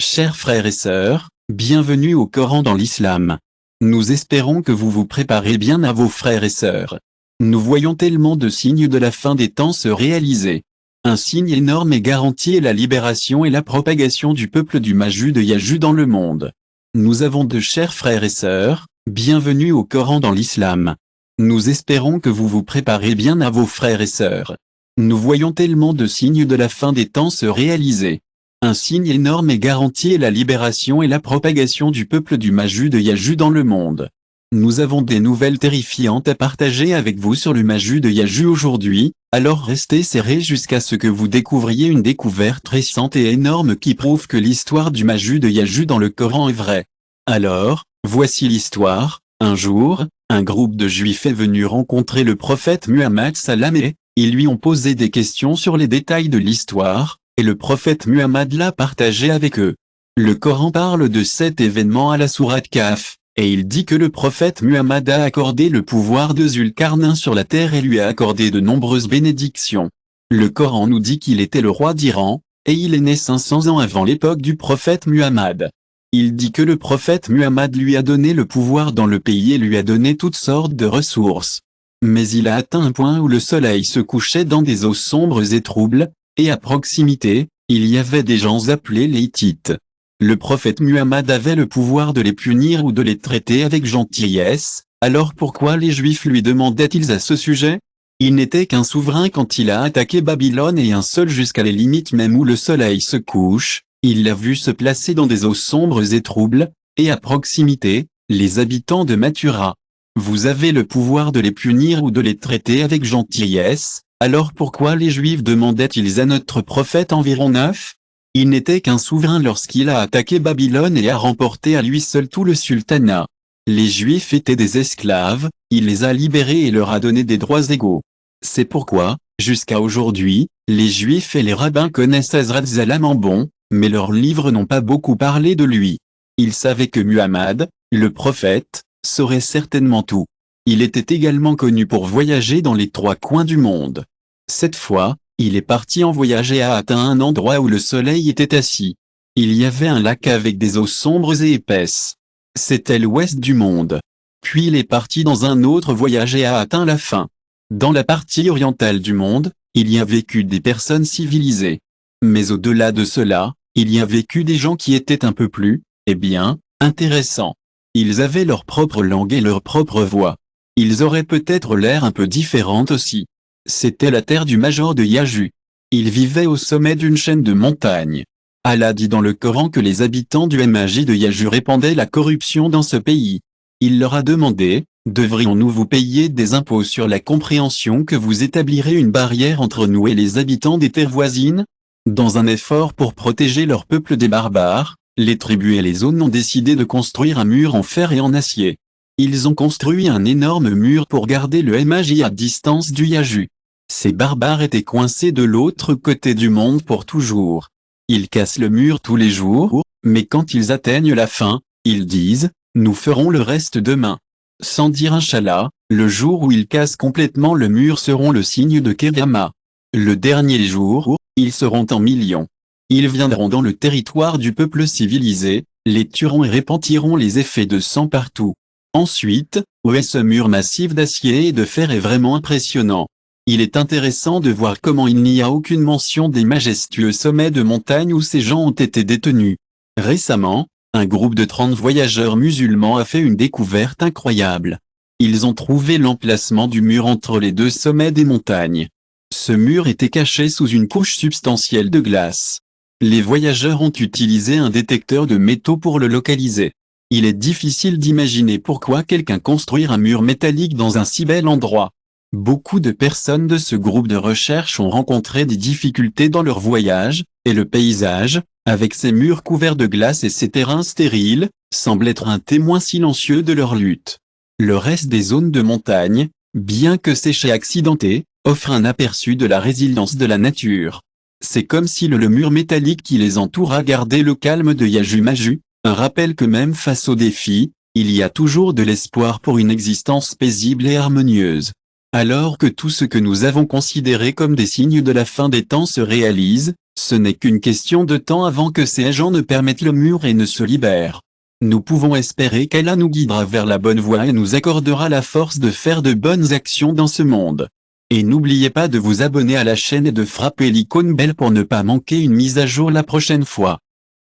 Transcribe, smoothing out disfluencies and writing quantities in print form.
Chers frères et sœurs, bienvenue au Coran dans l'islam. Nous espérons que vous vous préparez bien à vos frères et sœurs. Nous voyons tellement de signes de la fin des temps se réaliser. Un signe énorme et garanti est la libération et la propagation du peuple du Maju de Yaju dans le monde. Nous avons de chers frères et sœurs, bienvenue au Coran dans l'islam. Nous espérons que vous vous préparez bien à vos frères et sœurs. Nous voyons tellement de signes de la fin des temps se réaliser. Un signe énorme et garanti est la libération et la propagation du peuple du Maju de Yaju dans le monde. Nous avons des nouvelles terrifiantes à partager avec vous sur le Maju de Yaju aujourd'hui, alors restez serrés jusqu'à ce que vous découvriez une découverte récente et énorme qui prouve que l'histoire du Maju de Yaju dans le Coran est vraie. Alors, voici l'histoire. Un jour, un groupe de Juifs est venu rencontrer le prophète Muhammad sallam et ils lui ont posé des questions sur les détails de l'histoire. Et le prophète Muhammad l'a partagé avec eux. Le Coran parle de cet événement à la sourate Kahf, et il dit que le prophète Muhammad a accordé le pouvoir de Zulkarnain sur la terre et lui a accordé de nombreuses bénédictions. Le Coran nous dit qu'il était le roi d'Iran, et il est né 500 ans avant l'époque du prophète Muhammad. Il dit que le prophète Muhammad lui a donné le pouvoir dans le pays et lui a donné toutes sortes de ressources. Mais il a atteint un point où le soleil se couchait dans des eaux sombres et troubles, et à proximité, il y avait des gens appelés les Hittites. Le prophète Muhammad avait le pouvoir de les punir ou de les traiter avec gentillesse, alors pourquoi les Juifs lui demandaient-ils à ce sujet? Il n'était qu'un souverain quand il a attaqué Babylone et un seul jusqu'à les limites même où le soleil se couche, il l'a vu se placer dans des eaux sombres et troubles, et à proximité, les habitants de Mathura. Vous avez le pouvoir de les punir ou de les traiter avec gentillesse. Alors pourquoi les Juifs demandaient-ils à notre prophète environ 9? Il n'était qu'un souverain lorsqu'il a attaqué Babylone et a remporté à lui seul tout le sultanat. Les Juifs étaient des esclaves, il les a libérés et leur a donné des droits égaux. C'est pourquoi, jusqu'à aujourd'hui, les Juifs et les rabbins connaissent Hazrat Salam en bon, mais leurs livres n'ont pas beaucoup parlé de lui. Ils savaient que Muhammad, le prophète, saurait certainement tout. Il était également connu pour voyager dans les 3 coins du monde. Cette fois, il est parti en voyage et a atteint un endroit où le soleil était assis. Il y avait un lac avec des eaux sombres et épaisses. C'était l'ouest du monde. Puis il est parti dans un autre voyage et a atteint la fin. Dans la partie orientale du monde, il y a vécu des personnes civilisées. Mais au-delà de cela, il y a vécu des gens qui étaient un peu plus, intéressants. Ils avaient leur propre langue et leur propre voix. Ils auraient peut-être l'air un peu différentes aussi. C'était la terre du Major de Yaju. Ils vivaient au sommet d'une chaîne de montagnes. Allah dit dans le Coran que les habitants du Maj de Yaju répandaient la corruption dans ce pays. Il leur a demandé, devrions-nous vous payer des impôts sur la compréhension que vous établirez une barrière entre nous et les habitants des terres voisines? Dans un effort pour protéger leur peuple des barbares, les tribus et les zones ont décidé de construire un mur en fer et en acier. Ils ont construit un énorme mur pour garder le Maj à distance du Yaju. Ces barbares étaient coincés de l'autre côté du monde pour toujours. Ils cassent le mur tous les jours, mais quand ils atteignent la fin, ils disent « Nous ferons le reste demain ». Sans dire Inch'Allah, le jour où ils cassent complètement le mur seront le signe de Qiyamah. Le dernier jour, ils seront en millions. Ils viendront dans le territoire du peuple civilisé, les tueront et répandiront les effets de sang partout. Ensuite, ce mur massif d'acier et de fer est vraiment impressionnant. Il est intéressant de voir comment il n'y a aucune mention des majestueux sommets de montagne où ces gens ont été détenus. Récemment, un groupe de 30 voyageurs musulmans a fait une découverte incroyable. Ils ont trouvé l'emplacement du mur entre les 2 sommets des montagnes. Ce mur était caché sous une couche substantielle de glace. Les voyageurs ont utilisé un détecteur de métaux pour le localiser. Il est difficile d'imaginer pourquoi quelqu'un construire un mur métallique dans un si bel endroit. Beaucoup de personnes de ce groupe de recherche ont rencontré des difficultés dans leur voyage, et le paysage, avec ses murs couverts de glace et ses terrains stériles, semble être un témoin silencieux de leur lutte. Le reste des zones de montagne, bien que sèches et accidentées, offre un aperçu de la résilience de la nature. C'est comme si le mur métallique qui les entoure a gardé le calme de Yaju Maju. Un rappel que même face aux défis, il y a toujours de l'espoir pour une existence paisible et harmonieuse. Alors que tout ce que nous avons considéré comme des signes de la fin des temps se réalise, Ce n'est qu'une question de temps avant que ces agents ne permettent le mur et ne se libèrent. Nous pouvons espérer qu'Allah nous guidera vers la bonne voie et nous accordera la force de faire de bonnes actions dans ce monde. Et n'oubliez pas de vous abonner à la chaîne et de frapper l'icône belle pour ne pas manquer une mise à jour la prochaine fois.